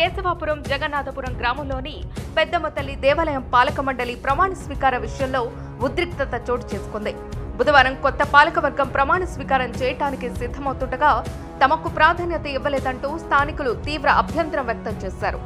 కేశవాపురం జగన్నాథపురం గ్రామంలోని పెద్దమ్మ తల్లి దేవాలయం పాలక మండలి ప్రమాణ స్వీకార విషయంలో ఉద్రిక్తత చోటు చేసుకుంది. బుధవారం కొత్త పాలకవర్గం ప్రమాణ స్వీకారం చేయడానికి సిద్ధమవుతుండగా తమకు ప్రాధాన్యత ఇవ్వలేదంటూ స్థానికులు తీవ్ర అభ్యంతరం వ్యక్తం చేశారు.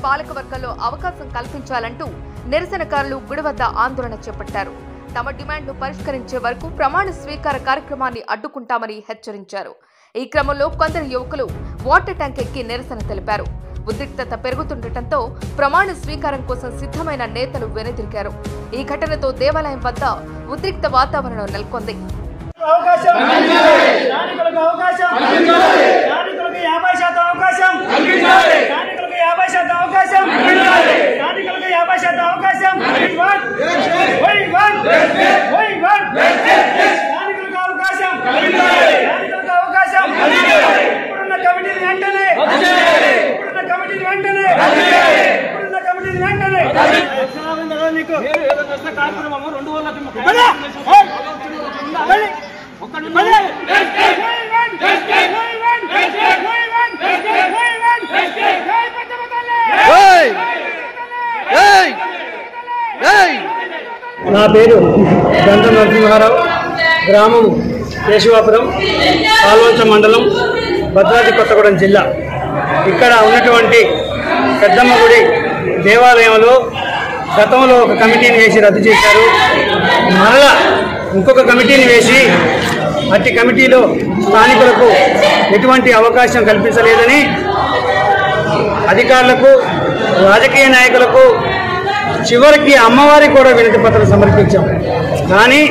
పాలకవర్గంలో అవకాశం కల్పించాలంటూ నిరసనకారులు గుడి వద్ద ఆందోళన చేపట్టారు. తమ డిమాండ్ను పరిష్కరించే వరకు ప్రమాణ స్వీకార కార్యక్రమాన్ని అడ్డుకుంటామని హెచ్చరించారు. ఈ క్రమంలో కొందరు యువకులు వాటర్ ట్యాంక్ ఎక్కి నిరసన తెలిపారు. ఉద్రిక్తత పెరుగుతుండటంతో ప్రమాణ స్వీకారం కోసం సిద్ధమైన నేతలు వెనుదిరిగారు. ఈ ఘటనతో దేవాలయం వద్ద ఉద్రిక్త వాతావరణం నెలకొంది. నా పేరు గంధ నరసింహారావు, గ్రామం కేశవాపురం, పాల్వంచ మండలం, భద్రాద్రి కొత్తగూడెం జిల్లా. ఇక్కడ ఉన్నటువంటి పెద్దమ్మ గుడి దేవాలయంలో గతంలో ఒక కమిటీని వేసి రద్దు చేశారు. మరలా ఇంకొక కమిటీని వేసి అట్టి కమిటీలో స్థానికులకు ఎటువంటి అవకాశం కల్పించలేదని అధికారులకు, రాజకీయ నాయకులకు, చివరికి అమ్మవారికి కూడా వినతి పత్రం సమర్పించాం. కానీ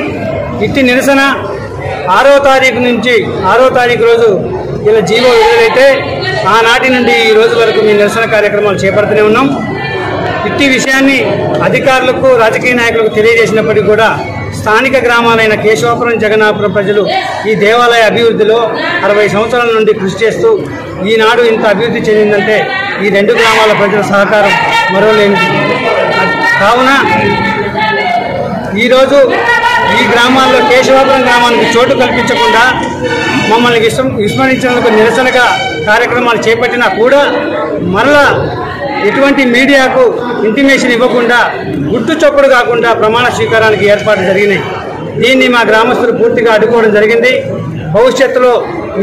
ఇట్టి నిరసన 6వ తారీఖు రోజు ఇలా జీవో విడుదలైతే ఆనాటి నుండి ఈ రోజు వరకు మీ నిరసన కార్యక్రమాలు చేపడుతూనే ఉన్నాం. ఇట్టి విషయాన్ని అధికారులకు, రాజకీయ నాయకులకు తెలియజేసినప్పటికీ కూడా స్థానిక గ్రామాలైన కేశవాపురం, జగన్నాథపురం ప్రజలు ఈ దేవాలయ అభివృద్ధిలో 60 సంవత్సరాల నుండి కృషి చేస్తూ ఈనాడు ఇంత అభివృద్ధి చెందిందంటే ఈ 2 గ్రామాల ప్రజల సహకారం మరోలేనిది. కావున ఈరోజు ఈ గ్రామాల్లో కేశవాపురం గ్రామానికి చోటు కల్పించకుండా మమ్మల్ని విస్మరించినందుకు నిరసనగా కార్యక్రమాలు చేపట్టినా కూడా మరలా ఎటువంటి మీడియాకు ఇంటిమేషన్ ఇవ్వకుండా, గుట్టు చొప్పుడు కాకుండా ప్రమాణ స్వీకారానికి ఏర్పాట్లు జరిగినాయి. దీన్ని మా గ్రామస్తులు పూర్తిగా అడ్డుకోవడం జరిగింది. భవిష్యత్తులో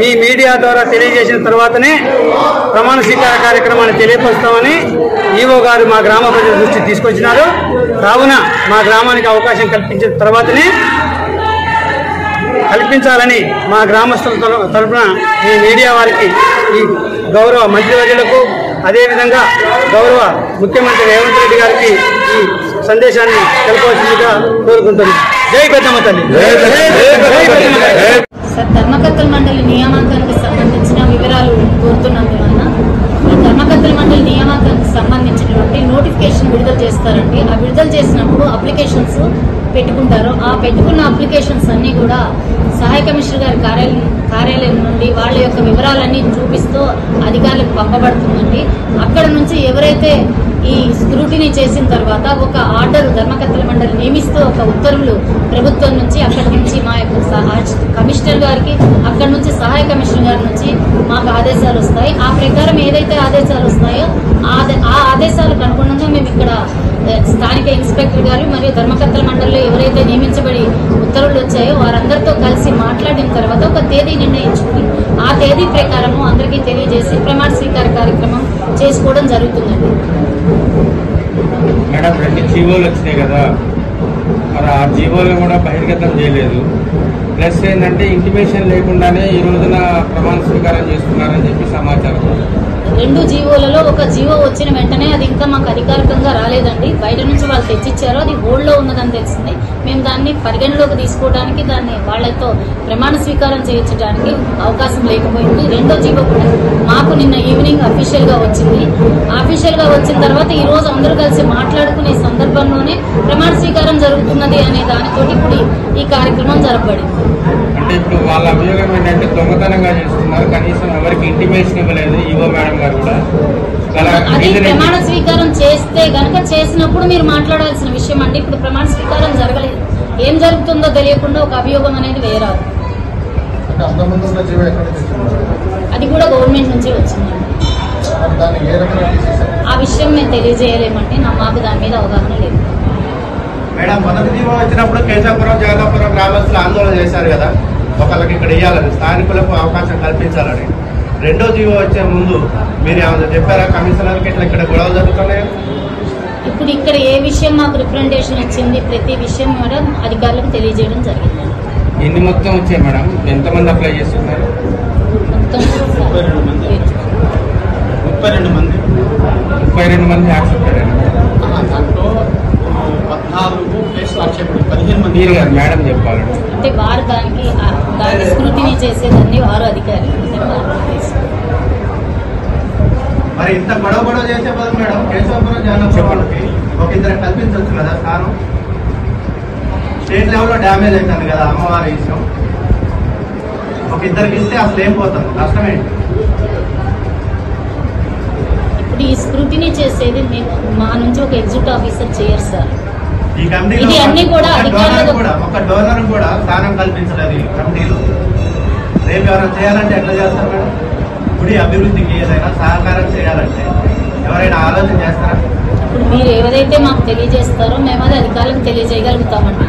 మీ మీడియా ద్వారా తెలియజేసిన తర్వాతనే ప్రమాణ స్వీకార కార్యక్రమాన్ని తెలియపరుస్తామని ఈవో గారు మా గ్రామ ప్రజల దృష్టికి తీసుకొచ్చినారు. కావున మా గ్రామానికి అవకాశం కల్పించిన తర్వాతనే కల్పించాలని మా గ్రామస్తుల తరఫున ఈ మీడియా వారికి, ఈ గౌరవ మంత్రివర్యులకు, అదేవిధంగా గౌరవ ముఖ్యమంత్రి రేవంత్ రెడ్డి గారికి ఈ సందేశాన్ని తెలపవలసిందిగా కోరుకుంటున్నాను. జై పెద్దమ్మ తల్లి. ధర్మకర్తల మండలి నియామకానికి సంబంధించిన వివరాలు కోరుతున్నాం. ఈ ధర్మకర్తల మండలి నియామకానికి సంబంధించినటువంటి నోటిఫికేషన్ విడుదల చేస్తారండి. ఆ విడుదల చేసినప్పుడు అప్లికేషన్స్ పెట్టుకుంటారు. ఆ పెట్టుకున్న అప్లికేషన్స్ అన్నీ కూడా సహాయ కమిషనర్ గారి కార్యాలయం నుండి వాళ్ళ యొక్క వివరాలన్నీ చూపిస్తూ అధికారులకు పంపబడుతుందండి. అక్కడ నుంచి ఎవరైతే ఈ స్క్రూటినీ చేసిన తర్వాత ఒక ఆర్డర్ ధర్మకర్తల మండలి నియమిస్తూ ఒక ఉత్తర్వులు ప్రభుత్వం నుంచి, అక్కడి నుంచి మా యొక్క కమిషనర్ గారికి, అక్కడి నుంచి సహాయ కమిషనర్ గారి నుంచి మాకు ఆదేశాలు వస్తాయి. ఆ ప్రకారం ఏదైతే ఆదేశాలు వస్తాయో ఆ ఆదేశాలకు అనుగుణంగా మేము ఇక్కడ స్థానిక ఇన్స్పెక్టర్ గారు మరియు ధర్మకర్తల మండలిలో ఎవరైతే నియమించబడి ఉత్తర్వులు వచ్చాయో వారందరితో కలిసి మాట్లాడిన తర్వాత ఒక తేదీ నిర్ణయించుకుని ఆ తేదీ ప్రకారము అందరికీ తెలియజేసి ప్రమాణ స్వీకార కార్యక్రమం చేసుకోవడం జరుగుతుందండి. మేడం, 2 జీవోలు వచ్చినాయి కదా, మరి ఆ జీవోలు కూడా బహిర్గతం చేయలేదు. ప్లస్ ఏంటంటే ఇంటిమేషన్ లేకుండానే ఈ రోజున ప్రమాణ స్వీకారం చేస్తున్నారని చెప్పి సమాచారం. 2 జీవోలలో ఒక జీవో వచ్చిన వెంటనే అది ఇంకా మాకు అధికారికంగా రాలేదండి. బయట నుంచి వాళ్ళు తెచ్చిచ్చారు, అది హోల్డ్లో ఉన్నదని తెలిసింది. మేము దాన్ని పరిగణలోకి తీసుకోవడానికి, దాన్ని వాళ్ళతో ప్రమాణ స్వీకారం చేయించడానికి అవకాశం లేకపోయింది. 2వ జీవో కూడా మాకు నిన్న ఈవినింగ్ అఫీషియల్గా వచ్చింది. అఫీషియల్గా వచ్చిన తర్వాత ఈ రోజు అందరూ కలిసి మాట్లాడుకునే సందర్భంలోనే ప్రమాణ స్వీకారం జరుగుతున్నది అనే దానితోటి ఇప్పుడు ఈ కార్యక్రమం జరపబడింది. అంటే ఇప్పుడు వాళ్ళ అభియోగం ఏంటంటే దొంగతనంగా చేస్తున్నారు, కనీసం ఎవరికి ఇంటిమేషన్ ఇవ్వలేదు ఈవో మేడం గారు కూడా. అది ప్రమాణ స్వీకారం చేస్తే గనక చేసినప్పుడు మీరు మాట్లాడాల్సిన విషయం అండి. ఇప్పుడు ప్రమాణ స్వీకారం జరగలేదు, ఏం జరుగుతుందో తెలియకుండా ఒక అభియోగం అనేది వేయరాదు. అది కూడా గవర్నమెంట్ నుంచి వచ్చిందండి. దాన్ని ఏ రకంగా తీసేశారు? ఆ విషయం మేము తెలియజేయలేమంటే మాకు దాని మీద అవగాహన లేదు. మేడం, మొదటి జీవో వచ్చినప్పుడు కేశవపురం జగదాపురం గ్రామస్తులు ఆందోళన చేశారు కదా, ఒకళ్ళకి ఇక్కడ ఇవ్వాలని, స్థానికులకు అవకాశం కల్పించాలని. రెండో జీవో వచ్చే ముందు మీరు ఏమైనా చెప్పారా కమిషనర్కి ఇట్లా ఇక్కడ గొడవలు జరుగుతున్నాయి? ఇప్పుడు ఇక్కడ ఏ విషయం మాకు రిప్రజెంటేషన్ ఇచ్చింది ప్రతి విషయం కూడా అధికారులకు తెలియజేయడం జరిగింది. ఎన్ని మొత్తం వచ్చాయి మేడం? ఎంతమంది అప్లై చేస్తున్నారు? మొత్తం 32 మంది యాక్సెప్టెడ్ అండి. దాంట్లో 14 కేసులు ఆక్షేపణ, 15 మంది. మీరు గారు మేడం చెప్పాలండి. అంటే వారు దానికి స్క్రూటినీ చేసేదాన్ని వారు అధికారులు. మరి ఇంత గొడవ చేసే బదులు మేడం కేశవపురం జగదాపురంకి ఒక ఇద్దరు కల్పించవచ్చు కదా స్థానం. స్టేట్ లెవెల్లో డ్యామేజ్ అవుతుంది కదా అమ్మవారి విషయం. ఒక ఇద్దరికి ఇస్తే అసలు ఏం పోతుంది, నష్టమేంటి? ఇప్పుడు ఈ స్క్రూటినీ చేసేది మేము మా నుంచి ఒక ఎగ్జిక్యూటివ్ ఆఫీసర్ చేయరు సార్. ఈ కమిటీలో ఇది అన్ని కూడా ఒక అధికారులకు డోనర్ కూడా స్థానం కల్పించలేదు ఈ కమిటీలో. రేపు ఎవరైనా చేయాలంటే ఎట్లా చేస్తారు మేడం? గుడి అభివృద్ధికి ఏదైనా సహకారం చేయాలంటే ఎవరైనా ఆలోచన చేస్తారా? ఇప్పుడు మీరు ఏదైతే మాకు తెలియజేస్తారో మేము అది అధికారులకు తెలియజేయగలుగుతామండి.